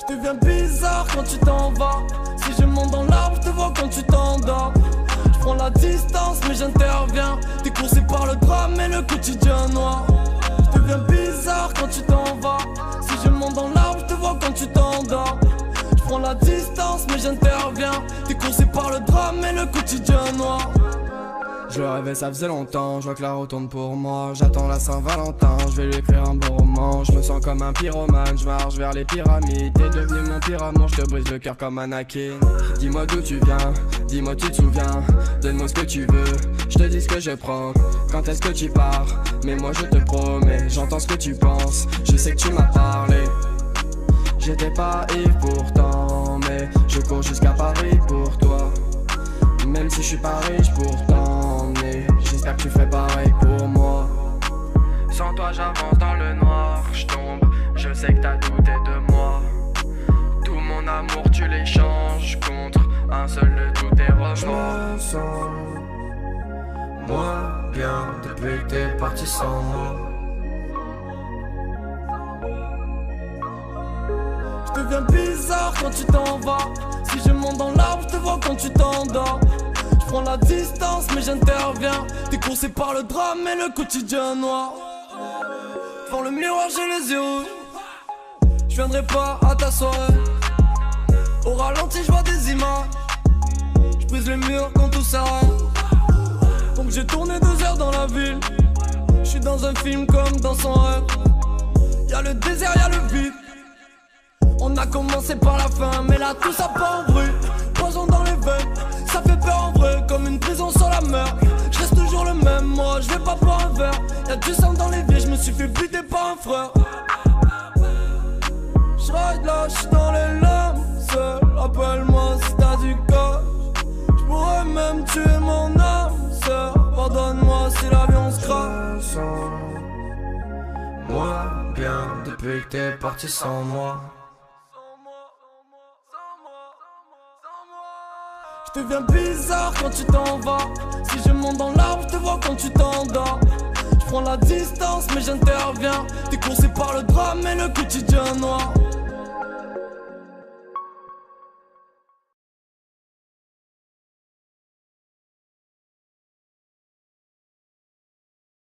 Je deviens bizarre quand tu t'en vas. Si je monte dans l'arbre, je te vois quand tu t'endors. Je prends la distance mais j'interviens. T'es coursé par le drame et le quotidien noir. Je deviens bizarre quand tu t'en vas. Si je monte dans l'arbre, je te vois quand tu t'endors. Je prends la distance mais j'interviens. T'es coursé par le drame et le quotidien noir. Je le rêvais, ça faisait longtemps, je vois que la route tourne pour moi. J'attends la Saint-Valentin, je vais lui écrire un beau roman. Je me sens comme un pyromane, je marche vers les pyramides. T'es devenu mon pire amour, je te brise le cœur comme Anakin. Dis-moi d'où tu viens, dis-moi tu te souviens. Donne-moi ce que tu veux, je te dis ce que je prends. Quand est-ce que tu pars, mais moi je te promets. J'entends ce que tu penses, je sais que tu m'as parlé. J'étais pas ivre pourtant, mais je cours jusqu'à Paris pour toi. Même si je suis pas riche pour t'emmener, j'espère que tu fais pareil pour moi. Sans toi j'avance dans le noir, je tombe, je sais que t'as douté de moi. Tout mon amour tu l'échanges contre un seul de tous tes remords. Je me sens moins bien depuis que t'es parti sans moi. Je deviens bizarre quand tu t'en vas. Si je monte dans l'arbre, je te vois quand tu t'endors. Je prends la distance mais j'interviens. T'es coursé par le drame et le quotidien noir. Devant le miroir j'ai les yeux rouges. Je viendrai pas à ta soirée. Au ralenti je vois des images. Je brise les murs quand tout s'arrête. Donc j'ai tourné 2 heures dans la ville. Je suis dans un film comme dans son rêve. Y'a le désert, y'a le vide. On a commencé par la fin, mais là tout ça part en bruit. Poison dans les veines, ça fait peur en vrai, comme une prison sur la mer. Je reste toujours le même, moi je vais pas boire un verre. Y'a du sang dans les vies, je me suis fait buter par un frère. Je ride là, je suis dans les larmes seul. Appelle-moi si t'as du coche. Je pourrais même tuer mon âme sœur. Pardonne-moi si l'avion se crache. Moi bien depuis que t'es parti sans moi. Je deviens bizarre quand tu t'en vas. Si je monte dans l'arbre, je te vois quand tu t'endors. Je prends la distance mais j'interviens. T'es coursé par le drame et le quotidien noir.